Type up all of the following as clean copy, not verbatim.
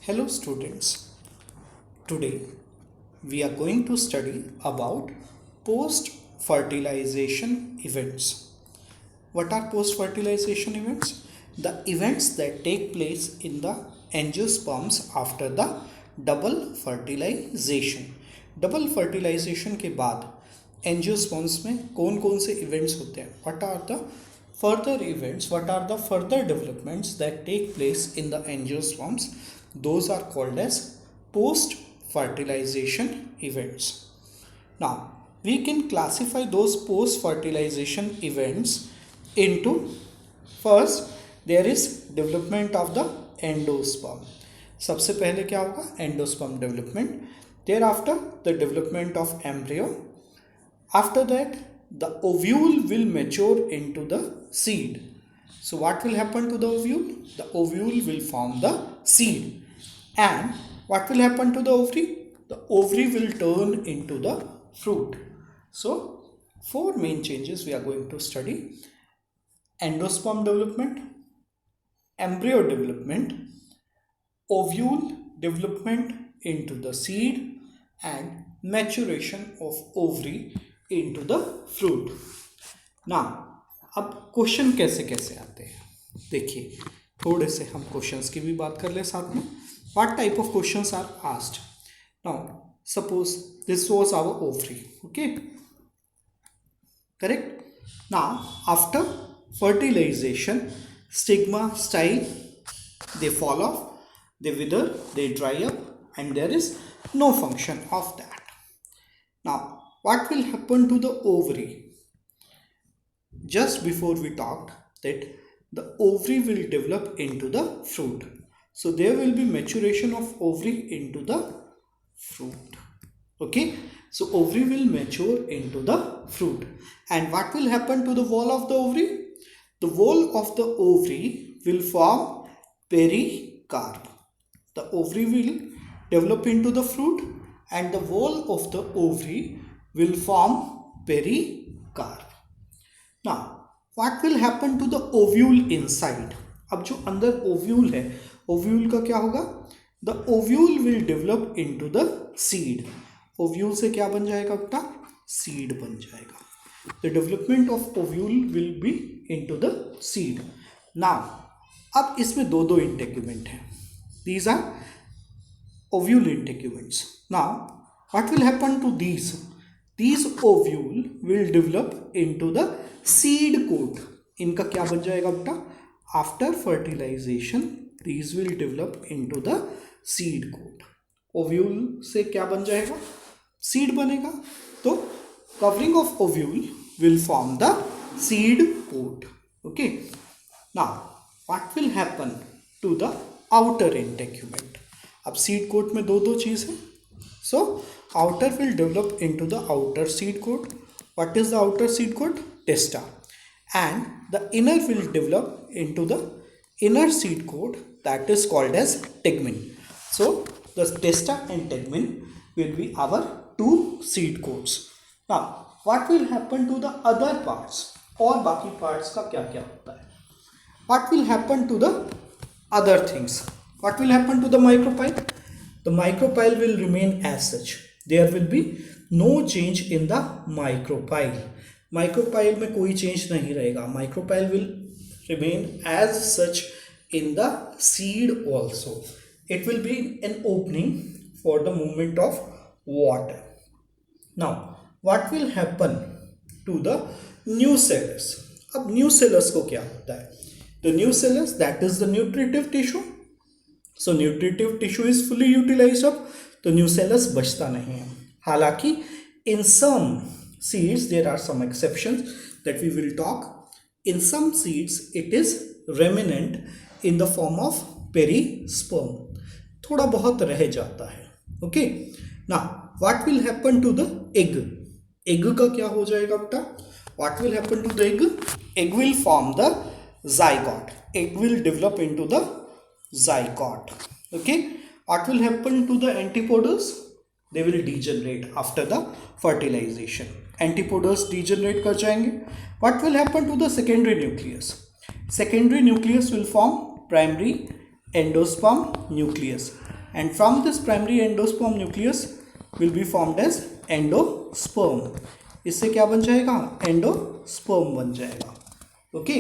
Hello students, today we are going to study about post-fertilization events. What are post-fertilization events? The events that take place in the angiosperms after the double fertilization. Double fertilization के बाद angiosperms में कौन कौन से events होते हैं? What are the further events? What are the further developments that take place in the angiosperms? Those are called as post-fertilization events. Now, we can classify those post-fertilization events into, first, there is development of the endosperm. सबसे पहले क्या होगा? Endosperm development. Thereafter, the development of embryo. After that, the ovule will mature into the seed. So what will happen to the ovule? The ovule will form the seed. And what will happen to the ovary? The ovary will turn into the fruit. So four main changes we are going to study: endosperm development, embryo development, ovule development into the seed, and maturation of ovary into the fruit. Now, अब question कैसे कैसे आते हैं देखिए, थोड़े से हम questions की भी बात कर ले साथ में. What type of questions are asked? Now, suppose this was our ovary, okay? Correct? Now, after fertilization, stigma, style, they fall off, they wither, they dry up, and there is no function of that. Now, what will happen to the ovary? Just before we talked that the ovary will develop into the fruit. So there will be maturation of ovary into the fruit. Okay. So ovary will mature into the fruit. And what will happen to the wall of the ovary? The wall of the ovary will form pericarp. The ovary will develop into the fruit and the wall of the ovary will form pericarp. Now, what will happen to the ovule inside? अब जो अंदर ovule है, ovule का क्या होगा? The ovule will develop into the seed. Ovule से क्या बन जाएगा बेटा? Seed बन जाएगा. The development of ovule will be into the seed. Now, अब इसमें दो इंटेग्यूमेंट हैं. These are ovule integuments. Now, what will happen to these? These ovule will develop into the seed coat. इनका क्या बन जाएगा बेटा? After fertilization, these will develop into the seed coat. Ovule से क्या बन जाएगा? Seed बनेगा. तो covering of ovule will form the seed coat. Okay. Now, what will happen to the outer integument? अब seed coat में दो चीज है. So, outer will develop into the outer seed coat. What is the outer seed coat? Testa. And the inner will develop into the inner seed coat, that is called as tegmen. So, the testa and tegmen will be our two seed coats. Now, what will happen to the other parts? और बाकी parts का क्या क्या होता है? What will happen to the other things? What will happen to the micropyle? The micropyle will remain as such. There will be no change in the micropyle. Micropyle में कोई change नहीं रहेगा. Micropyle will remain as such in the seed also. It will be an opening for the movement of water. Now, what will happen to the nucellus? अब nucellus को क्या होता है? The nucellus, that is the nutritive tissue. So nutritive tissue is fully utilized up, तो nucellus बचता नहीं है. हालांकि in some seeds there are some exceptions that we will talk. In some seeds it is remnant in the form of perisperm. थोड़ा बहुत रह जाता है. Okay. Now what will happen to the egg? Egg का क्या हो जाएगा बेटा? What will happen to the egg? Egg will form the zygote. Egg will develop into the zygote. Okay. What will happen to the antipodals? They will degenerate after the fertilization. Antipodals degenerate कर जाएंगे. What will happen to the secondary nucleus? Secondary nucleus will form primary endosperm nucleus. and from this primary endosperm nucleus will be formed as endosperm. इससे क्या बन जाएगा? Endosperm बन जाएगा. Okay,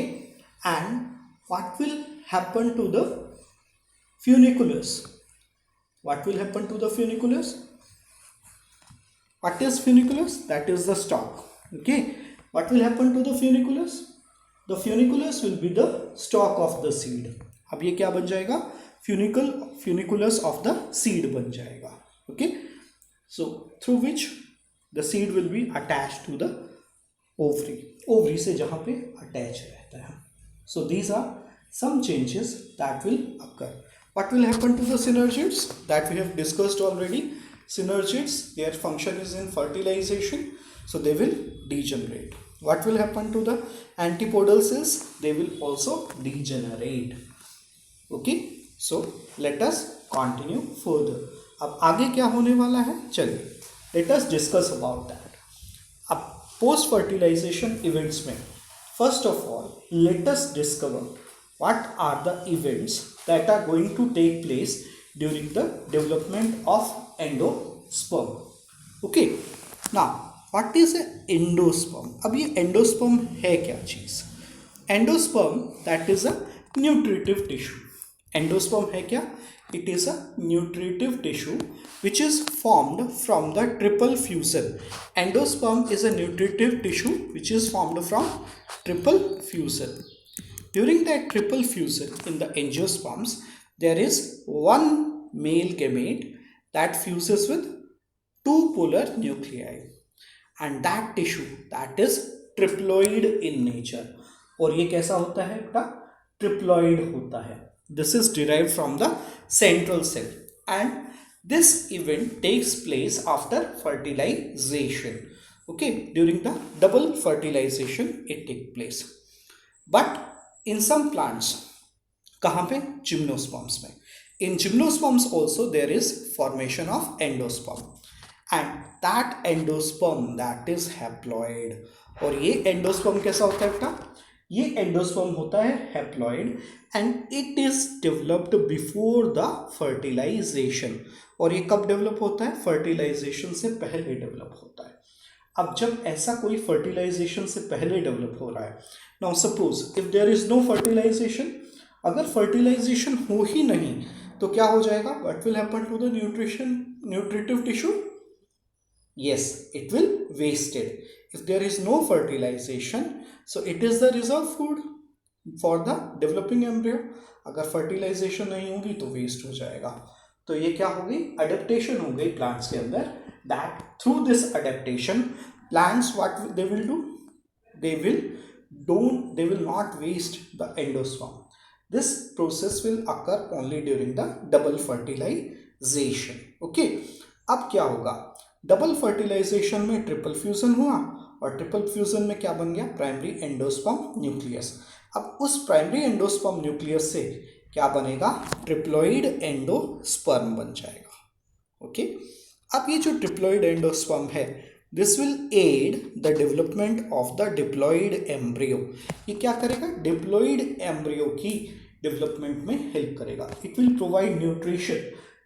and what will happen to the funiculus? What will happen to the funiculus? What is funiculus? That is the stalk. Okay, what will happen to the funiculus? The funiculus will be the stalk of the seed. अब ये क्या बन जाएगा? Funiculus of the seed बन जाएगा. Okay, so through which the seed will be attached to the ovary से जहाँ पे attach रहता है. So these are some changes that will occur. What will happen to the synergids? That we have discussed already. Synergids, their function is in fertilization, so they will degenerate. What will happen to the antipodal cells? They will also degenerate. Okay, so let us continue further. अब आगे क्या होने वाला है, चलिए let us discuss about that. अब post fertilization events में first of all let us discover what are the events that are going to take place during the development of endosperm. Okay, now what is an endosperm? अब ये endosperm है क्या चीज़? Endosperm, that is a nutritive tissue. Endosperm है क्या? It is a nutritive tissue which is formed from the triple fusion. Endosperm is a nutritive tissue which is formed from triple fusion. During that triple fusion in the angiosperms, there is one male gamete that fuses with two polar nuclei, and that tissue that is triploid in nature. और ये कैसा होता है बेटा? Triploid होता है. This is derived from the central cell, and this event takes place after fertilization. Okay, during the double fertilization it takes place. But in some plants, कहाँ पे? Gymnosperms में. In gymnosperms also there is formation of endosperm, and that endosperm that is haploid. और ये endosperm कैसा होता है बेटा? ये endosperm होता है haploid, and it is developed before the fertilization. और ये कब develop होता है? fertilization से पहले develop होता है. अब जब ऐसा कोई fertilization से पहले develop हो रहा है, now suppose if there is no fertilization, अगर fertilization हो ही नहीं तो क्या हो जाएगा? What will happen to the nutritive tissue? Yes, it will wasted. If there is no fertilization, so it is the reserve food for the developing embryo. अगर fertilization नहीं होगी तो waste हो जाएगा. तो ये क्या हो गई? Adaptation हो गई plants के अंदर. That through this adaptation, plants what they will do? They will not waste the endosperm. This process will occur only during the double fertilization. Okay, अब क्या होगा? डबल फर्टिलाइजेशन में ट्रिपल फ्यूजन हुआ, और ट्रिपल फ्यूजन में क्या बन गया? Primary endosperm nucleus. अब उस प्राइमरी एंडोस्पर्म न्यूक्लियस से क्या बनेगा? ट्रिप्लॉइड एंडोस्पर्म बन जाएगा. ओके, अब ये जो ट्रिप्लॉइड एंडोस्पर्म है, this will aid the development of the diploid embryo. ये क्या करेगा? डिप्लॉइड एम्ब्रियो की डेवलपमेंट में हेल्प करेगा. It will provide nutrition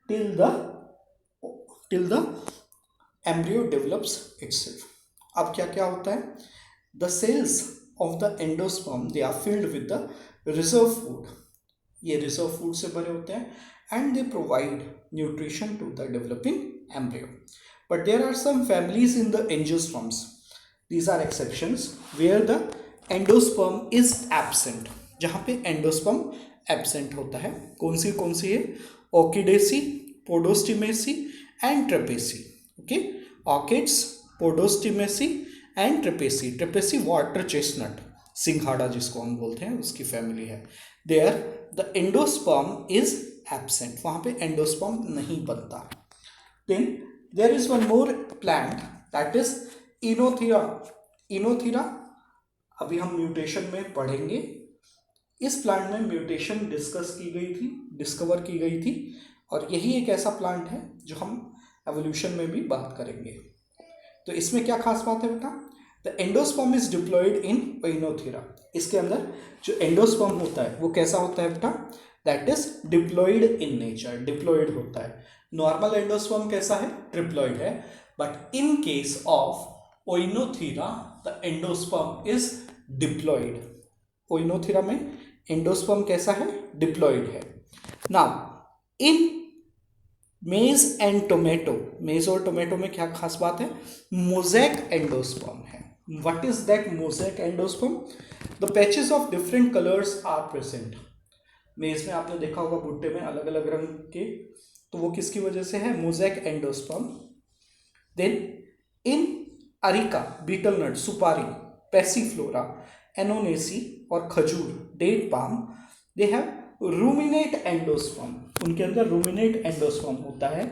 till the embryo develops itself. अब क्या क्या होता है? The cells of the endosperm, they are filled with the reserve food. ये reserve food से भरे होते हैं, and they provide nutrition to the developing embryo. But there are some families in the angiosperms. These are exceptions where the endosperm is absent. जहाँ पे endosperm absent होता है. कौन सी है? Orchidaceae, Podostimaceae and Trapezae. Okay, orchids, Podostimaceae and Trapezae. Trapezae water chestnut, सिंघाड़ा जिसको हम बोलते हैं, उसकी फैमिली है. There the endosperm is absent. वहाँ पे endosperm नहीं बनता. Then there is one more plant that is Enothera. Enothera अभी हम म्यूटेशन में पढ़ेंगे. इस प्लांट में म्यूटेशन डिस्कवर की गई थी, और यही एक ऐसा प्लांट है जो हम एवोल्यूशन में भी बात करेंगे. तो इसमें क्या खास बात है बेटा? द एंडोस्पर्म इज डिप्लॉयड इन ओइनोथेरा. इसके अंदर जो एंडोस्पर्म होता है वो कैसा होता है बेटा? That is diploid in nature, diploid होता है. नॉर्मल एंडोस्पर्म कैसा है, ट्रिप्लॉइड है. But in case of Oenothera the endosperm is diploid. Oenothera में एंडोस्पर्म कैसा है, डिप्लॉइड है. नाउ इन मेज एंड टोमेटो, मेज और टोमेटो में क्या खास बात है, मोज़ेक एंडोस्पर्म है. What is that mosaic endosperm, the patches of different colours are present. Maize में आपने देखा होगा भुट्टे में अलग अलग रंग के, तो वो किसकी वजह से है, mosaic endosperm. Then in areca, betel nut, सुपारी, पैसीफ्लोरा, एनोनेसी और खजूर, date palm, they have ruminate endosperm. उनके अंदर रूमिनेट एंडोस्पर्म होता है.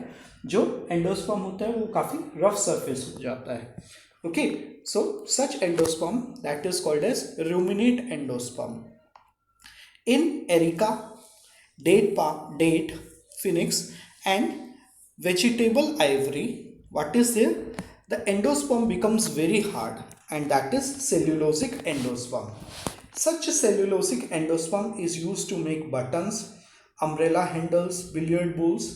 जो एंडोस्पर्म होता है वो काफ़ी रफ सरफेस हो जाता है. Okay, so such endosperm that is called as ruminate endosperm. In Erica, date palm, date, phoenix and vegetable ivory, what is there? The endosperm becomes very hard and that is cellulosic endosperm. Such a cellulosic endosperm is used to make buttons, umbrella handles, billiard balls.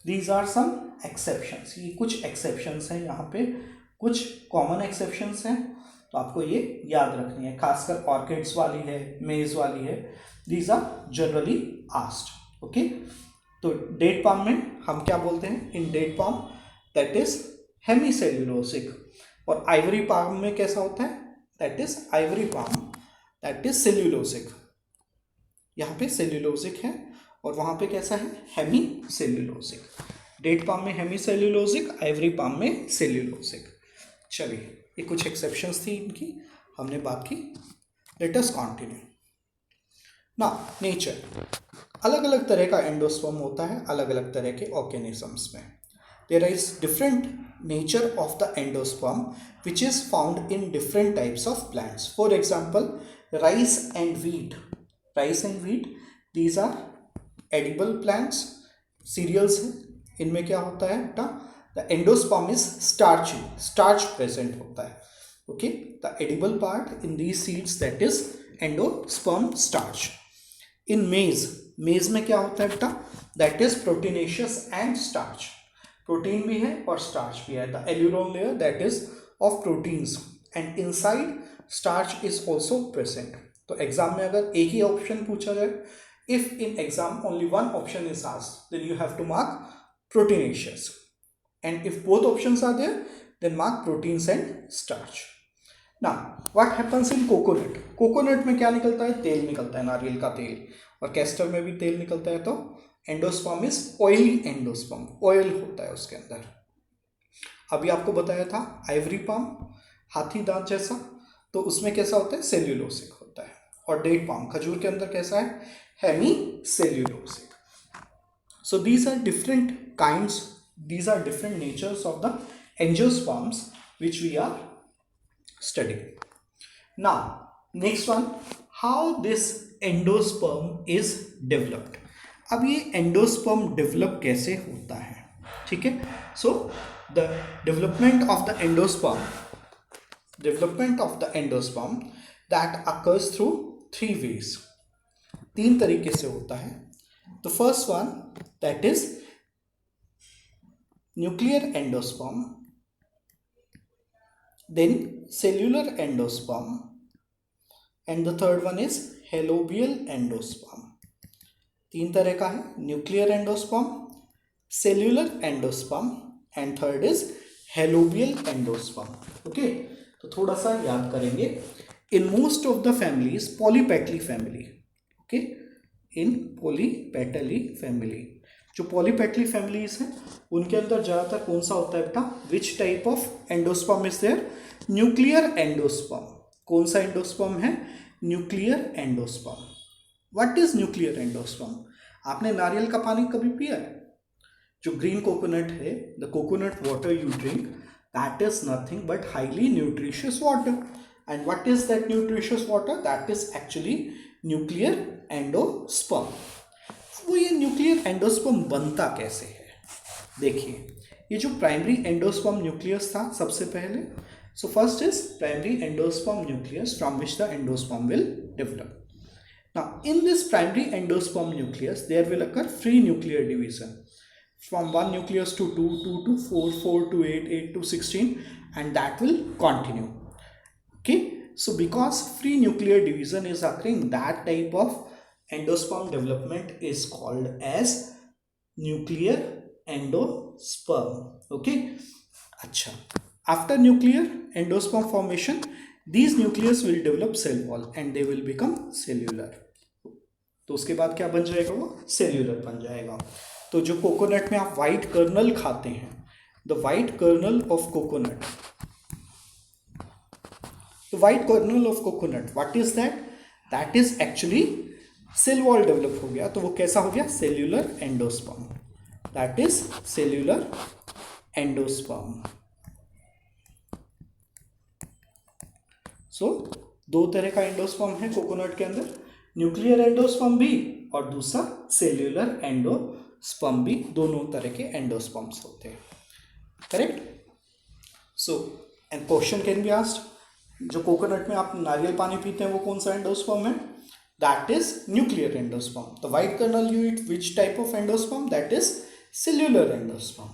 These are some exceptions. ये कुछ exceptions हैं, यहाँ पे कुछ common exceptions हैं, तो आपको ये याद रखनी है. खासकर ऑर्किड्स वाली है, मेज वाली है, these are generally asked. okay, तो डेट पाम में हम क्या बोलते हैं, इन डेट पाम दैट इज हेमीसेल्यूलोसिक. और आइवरी पाम में कैसा होता है, that is Ivory palm that is cellulosic. यहाँ पे सेल्यूलोसिक है और वहाँ पे कैसा है, हेमीसेल्यूलोसिक. डेट पाम में हेमीसेल्यूलोसिक, आइवरी पाम में सेल्यूलोसिक. चलिए, ये कुछ एक्सेप्शंस थी इनकी, हमने बात की. Let us continue. ना नेचर, अलग अलग तरह का एंडोस्पर्म होता है अलग अलग तरह के ऑर्गेनिजम्स में. There is different nature of the endosperm which is found in different types of plants. For example rice and wheat. Rice and wheat these are edible plants, cereals हैं. इनमें क्या होता है बेटा, the endosperm is starchy, starch present होता है. Okay, the edible part in these seeds that is endosperm starch. In maize, maize में क्या होता है बेटा, that is proteinaceous and starch. Protein भी है और स्टार्च भी है. The aleurone layer that is of proteins and inside starch is also present. तो एग्जाम में अगर एक ही ऑप्शन पूछा जाए, if in exam only one option is asked, then you have to mark proteinaceous, and if both options are there then mark proteins and starch. ना what happens in coconut. Coconut में क्या निकलता है, तेल निकलता है, नारियल का तेल. और कैस्टर में भी तेल निकलता है. तो endosperm is oily endosperm, oil होता है उसके अंदर. अभी आपको बताया था आइवरी पाम, हाथी दांत जैसा, तो उसमें कैसा होता है, सेल्यूलोसिक होता है. और डेट पाम, खजूर के अंदर कैसा है, hemi cellulosic. So these are different kinds, these are different natures of the angiosperms which we are studying. Now next one, how this endosperm is developed. अब ये एंडोस्पर्म डेवलप कैसे होता है, ठीक है. So the development of the endosperm that occurs through 3 ways. 3 तरीके से होता है. The first one that is nuclear endosperm, then cellular endosperm, and the third one is halobial endosperm. 3 तरह का है, nuclear endosperm, cellular endosperm and third is helobial endosperm. Okay, तो थोड़ा सा याद करेंगे. In most of the families, polypetaly family, okay, in polypetaly family, जो polypetaly families हैं उनके अंदर ज़्यादातर कौन सा होता है बेटा, which type of endosperm is there, nuclear endosperm. कौन सा एंडोस्पर्म है, nuclear endosperm. What is nuclear endosperm. आपने नारियल का पानी कभी पिया है, जो ग्रीन कोकोनट है, the coconut water you drink, that is nothing but highly nutritious water. And what is that nutritious water, that is actually nuclear endosperm. वो ये न्यूक्लियर एंडोस्पर्म बनता कैसे है, देखिए. ये जो प्राइमरी एंडोस्पर्म न्यूक्लियस था सबसे पहले, so first is primary endosperm nucleus from which the endosperm will develop. Now, in this primary endosperm nucleus, there will occur free nuclear division from 1 nucleus to 2, 2 to 4, 4 to 8, 8 to 16, and that will continue. Okay, so because free nuclear division is occurring, that type of endosperm development is called as nuclear endosperm. Okay, acha. After nuclear endosperm formation, these nucleus will develop cell wall and they will become cellular. तो उसके बाद क्या बन जाएगा, वो cellular बन जाएगा. तो जो कोकोनट में आप वाइट कर्नल खाते हैं, the white kernel of coconut, the white kernel of coconut, what is that? That is actually cell wall develop हो गया. तो वो कैसा हो गया? Cellular endosperm. That is cellular endosperm. So दो तरह का एंडोस्पर्म है कोकोनट के अंदर, न्यूक्लियर एंडोस्पर्म भी और दूसरा सेल्यूलर एंडोस्पर्म भी. दोनों तरह के एंडोस्पर्म्स होते हैं. Correct. So and question can be asked, जो कोकोनट में आप नारियल पानी पीते हैं वो कौन सा एंडोस्पर्म है? That is nuclear endosperm. The white kernel you eat, which type of endosperm? That is cellular endosperm.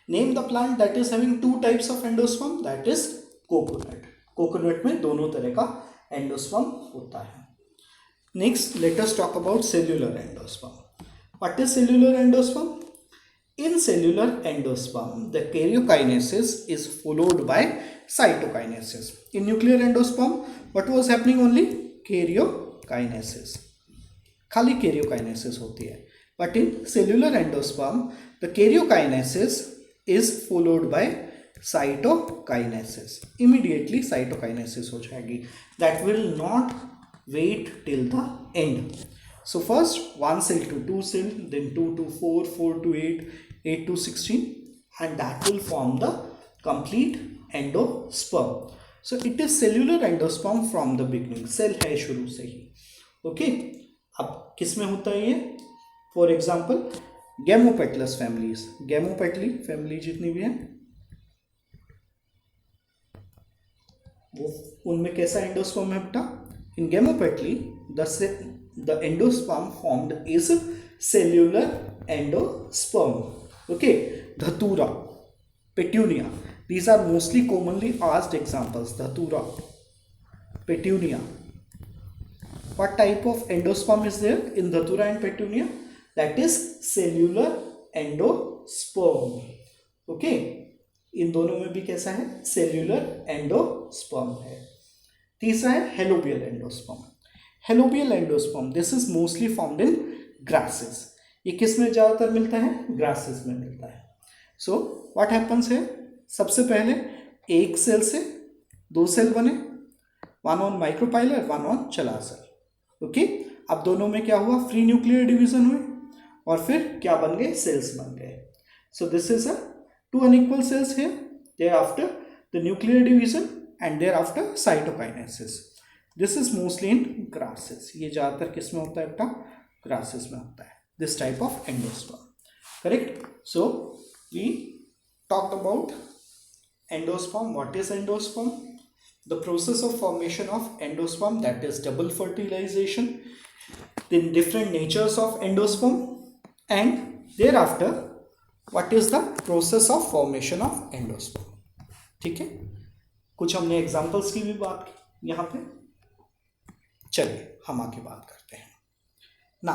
Name the plant that is having two types of endosperm, that is coconut. Coconut में दोनों तरह का endosperm होता है. Next let us talk about cellular endosperm. What is cellular endosperm? In cellular endosperm, the karyokinesis is followed by cytokinesis. In nuclear endosperm, what was happening? Only karyokinesis. खाली karyokinesis होती है. But in cellular endosperm, the karyokinesis is followed by cytokinesis. Immediately cytokinesis हो जाएगी. That will not wait till the end. So first 1 cell to 2 cell, then 2 to 4, 4 to 8, 8 to 16, and that will form the complete endosperm. So it is cellular endosperm from the beginning. Cell है शुरू से ही. Okay. अब किस में होता है ये? For example, Gamopetalous families. Gamopetali family जितनी भी है, वो उनमें कैसा एंडोस्पर्म है बेटा? In Gamopetali, the endosperm formed is cellular endosperm. Okay. Dhatura, Petunia, these are mostly commonly asked examples. Dhatura, Petunia. What type of endosperm is there in Dhatura and Petunia? That is cellular endosperm. Okay. इन दोनों में भी कैसा है? Cellular endosperm है. तीसरा है helobial endosperm. Helobial endosperm, this is mostly found in grasses. ये किस में ज़्यादातर मिलता है? ग्रासेस में मिलता है. सो व्हाट हैपन्स है, सबसे पहले एक सेल से दो सेल बने, one on micropylar, one on चला सेल. ओके. अब दोनों में क्या हुआ? फ्री न्यूक्लियर डिवीजन हुई और फिर क्या बन गए? सेल्स बन गए. So this is a two unequal cells here. Thereafter the nuclear division and thereafter cytokinesis. This is mostly in grasses. ये ज़्यादातर किस में होता है बेटा? grasses में होता है. This type of endosperm. Correct? So we talked about endosperm. What is endosperm? The process of formation of endosperm, that is double fertilization. Then different natures of endosperm, and thereafter what is the process of formation of endosperm. ठीक है. कुछ हमने examples की भी बात की यहाँ पे. चलिए हम आगे बात करते हैं. ना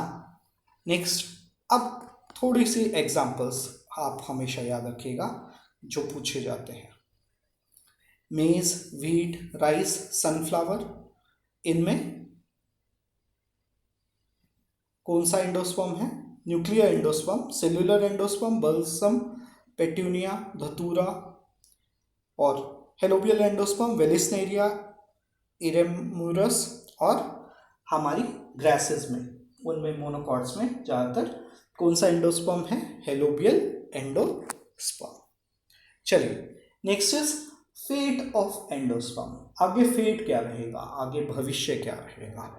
नेक्स्ट, अब थोड़ी सी एग्जाम्पल्स आप हमेशा याद रखिएगा जो पूछे जाते हैं. मेज, व्हीट, राइस, सनफ्लावर, इनमें कौन सा एंडोस्पर्म है? Nuclear endosperm, cellular endosperm, balsam, petunia, धतूरा, और हेलोबियल एंडोस्पर्म, वेलिस्नेरिया, इरेमुरस, और हमारी ग्रासेस में, उनमें मोनोकॉट्स में ज़्यादातर कौन सा एंडोस्पर्म है? Helobial endosperm. चलिए next is fate of endosperm. आगे फेट क्या रहेगा? आगे भविष्य क्या रहेगा?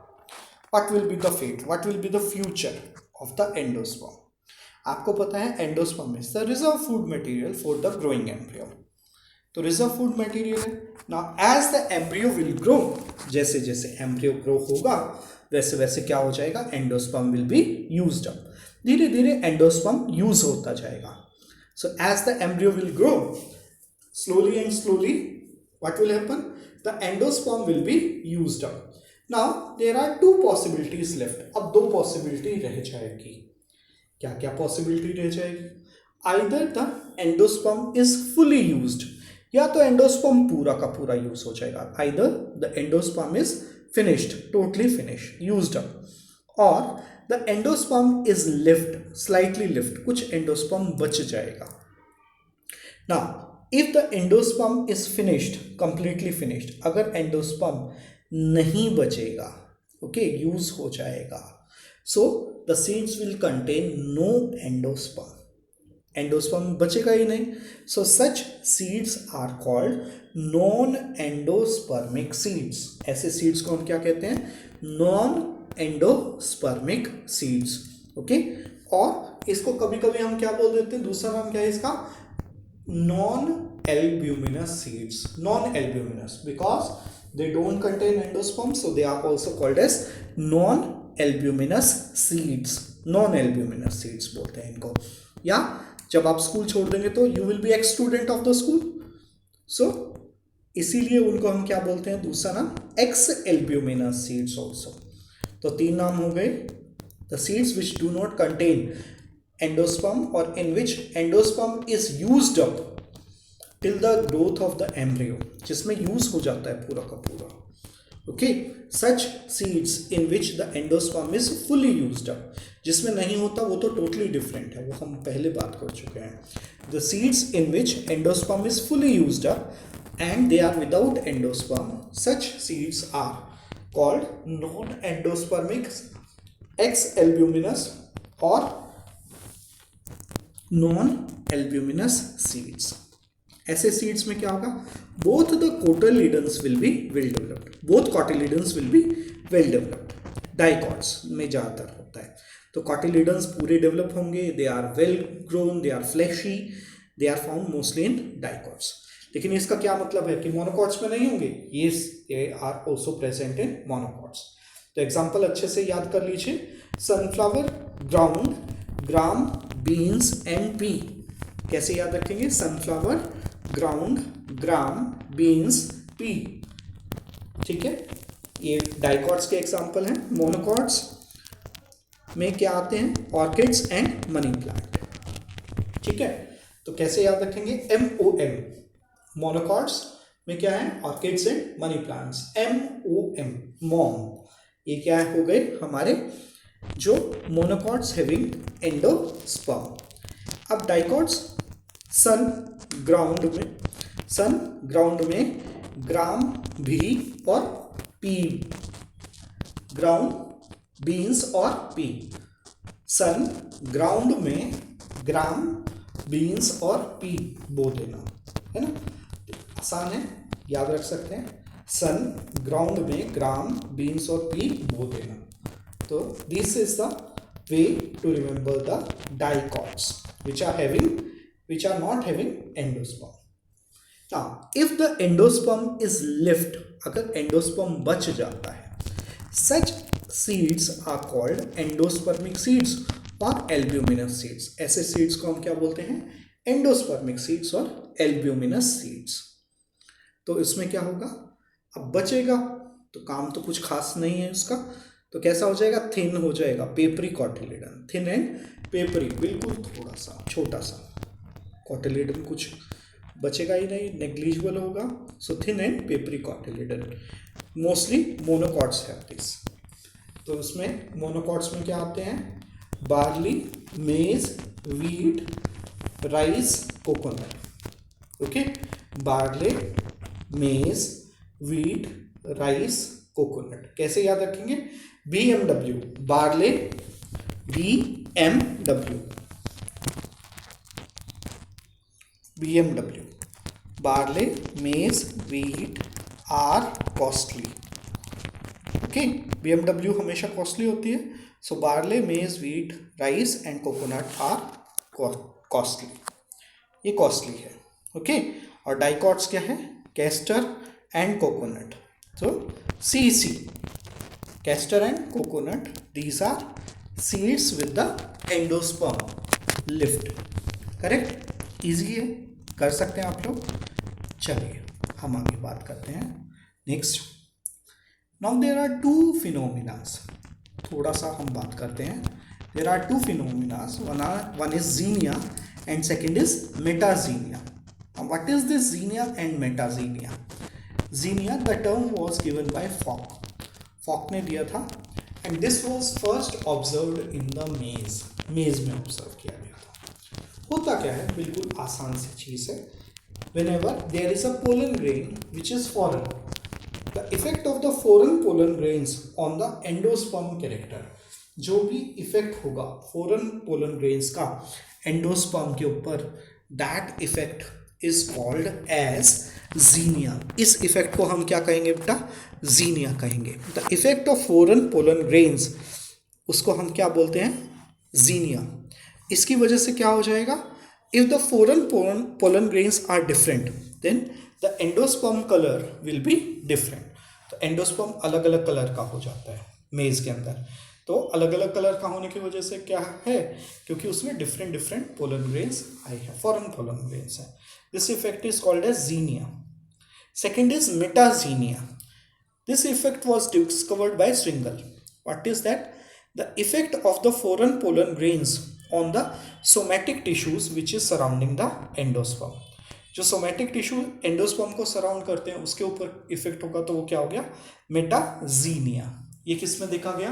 What will be the fate? What will be the future of the endosperm? आपको पता है endosperm is the reserve food material for the growing embryo. तो reserve food material है. Now as the embryo will grow, जैसे जैसे embryo grow होगा, वैसे वैसे क्या हो जाएगा, endosperm will be used up. धीरे धीरे एंडोस्पर्म यूज होता जाएगा। So as the embryo will grow slowly and slowly, what will happen, the endosperm will be used up. Now there are two possibilities left. अब दो possibility रह जाएगी। क्या क्या possibility रह जाएगी? Either the endosperm is fully used, या तो endosperm पूरा का पूरा use हो जाएगा। Either the endosperm is finished, totally finished, used up, or the endosperm is left, slightly left, कुछ endosperm बच जाएगा। Now if the endosperm is finished, completely finished, अगर endosperm नहीं बचेगा, okay, use हो जाएगा, so the seeds will contain no endosperm, endosperm बचेगा ही नहीं, so such seeds are called non endospermic seeds। ऐसे seeds को हम क्या कहते हैं, non endospermic seeds, okay। और इसको कभी कभी हम क्या बोल देते हैं, दूसरा नाम क्या है इसका, non-albuminous seeds, non-albuminous because they don't contain endosperm, so they are also called as non-albuminous seeds, non-albuminous seeds बोलते हैं इनको। या जब आप स्कूल छोड़ देंगे तो you will be ex student of the school, so इसीलिए उनको हम क्या बोलते हैं, दूसरा नाम ex-albuminous seeds also। तो तीन नाम हो गए, the seeds which do not contain endosperm or in which endosperm is used up till the growth of the embryo, जिसमें यूज हो जाता है पूरा का पूरा, okay। such seeds in which the endosperm is fully used up, जिसमें नहीं होता वो तो totally different है, वो हम पहले बात कर चुके हैं। the seeds in which endosperm is fully used up and they are without endosperm, such seeds are called non-endospermic, ex-albuminous or non-albuminous seeds। ऐसे seeds में क्या होगा, both the cotyledons will be well developed, both cotyledons will be well developed, dicots में ज़्यादातर होता है, तो cotyledons पूरे डेवलप होंगे, they are well grown, they are fleshy, they are found mostly in dicots। लेकिन इसका क्या मतलब है कि monocots में नहीं होंगे, yes they are also present in monocots। तो एग्जाम्पल अच्छे से याद कर लीजिए, sunflower, ground, gram, beans and P. कैसे याद रखेंगे, सनफ्लावर, ग्राउंड, ग्राम, बीन्स, पी, ठीक है। ये डाइकॉट्स के एग्जाम्पल हैं। मोनोकॉट्स में क्या आते हैं, ऑर्किड्स एंड मनी प्लांट, ठीक है। तो कैसे याद रखेंगे, MOM, मोनोकॉट्स में क्या है, orchids and money plants, MOM, mom. ये क्या हो गए हमारे जो मोनोकॉट्स हैविंग एंडोस्पर्म। अब डाइकॉट्स, सन ग्राउंड में ग्राम, भी और पी, ग्राउंड, बीन्स और पी। सन ग्राउंड में ग्राम, बीन्स और पी बो देना, है ना, आसान है, याद रख सकते हैं। सन ग्राउंड में ग्राम, बीन्स और पी बो देना। तो this is the way to remember the dicots which are not having endosperm। now if the endosperm is left, अगर endosperm बच जाता है, such seeds are called endospermic seeds और albuminous seeds। ऐसे seeds को हम क्या बोलते हैं, endospermic seeds और albuminous seeds। तो इसमें क्या होगा, अब बचेगा तो काम तो कुछ खास नहीं है उसका, तो कैसा हो जाएगा, थिन हो जाएगा, peppery cotyledon, thin and peppery, बिल्कुल थोड़ा सा छोटा सा, कॉटिलेडन कुछ बचेगा ही नहीं, नेग्लिजिबल होगा, so thin and papery cotyledon. Mostly monocots है दिस। तो उसमें मोनोकॉट्स में क्या आते हैं, barley, maize, wheat, rice, coconut, okay. Barley, maize, wheat, rice, coconut. कैसे याद रखेंगे, BMW, barley, BMW, barley, maize, wheat are costly, okay. BMW हमेशा कॉस्टली होती है, so barley, maize, wheat, rice and coconut are costly, ये costly है, okay. और dicots क्या है, कैस्टर एंड कोकोनट, तो CC, castor and coconut, these are seeds with the endosperm lift. Correct, easy है, कर सकते हैं आप लोग. चलिए हम आगे बात करते हैं. Next, now there are two phenomenas. थोड़ा सा हम बात करते हैं. There are two phenomenas, one is xenia and second is metaxenia. What is this xenia and metaxenia? Xenia, the term was given by Fock. Fock ने दिया था, and this was first observed in the maize. Maize में observe किया गया था. होता क्या है, बिल्कुल आसान सी चीज़ है. Whenever there is a pollen grain which is foreign, the effect of the foreign pollen grains on the endosperm character, जो भी इफेक्ट होगा foreign pollen grains का endosperm के ऊपर, that effect is called as xenia. इस effect को हम क्या कहेंगे बेटा, xenia कहेंगे. The effect of foreign pollen grains, उसको हम क्या बोलते हैं, xenia. इसकी वजह से क्या हो जाएगा, if the foreign pollen grains are different, then the endosperm color will be different. तो एंडोस्पर्म अलग अलग कलर का हो जाता है मेज के अंदर. तो अलग अलग कलर का होने की वजह से क्या है, क्योंकि उसमें डिफरेंट पोलन ग्रेन्स आए हैं, फॉरेन पोलन ग्रेन्स हैं. This effect is called as xenia. Second is metaxenia. This effect was discovered by Swingle. What is that, the effect of the foreign pollen grains on the somatic tissues which is surrounding the endosperm. जो somatic tissue endosperm को surround करते हैं उसके ऊपर effect होगा, तो वो क्या हो गया, मेटाजीनिया. ये किस में देखा गया,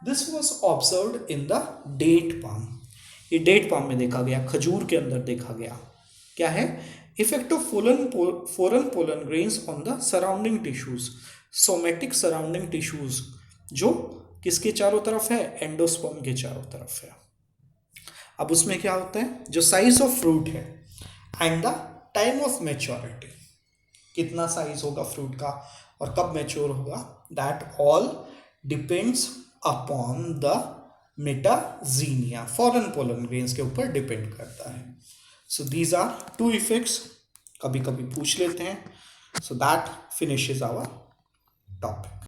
this was observed in the date palm. ये डेट पाम में देखा गया, खजूर के अंदर देखा गया. क्या है, effect of foreign pollen grains on the surrounding tissues, somatic surrounding tissues, जो किसके चारों तरफ है, एंडोस्पर्म के चारों तरफ है. अब उसमें क्या होता है, जो साइज ऑफ फ्रूट है and the time of maturity, कितना साइज होगा फ्रूट का और कब मैच्योर होगा, that all depends upon the metaxenia. Foreign pollen grains के ऊपर डिपेंड करता है. So these are two effects, कभी कभी पूछ लेते हैं. So that finishes our topic.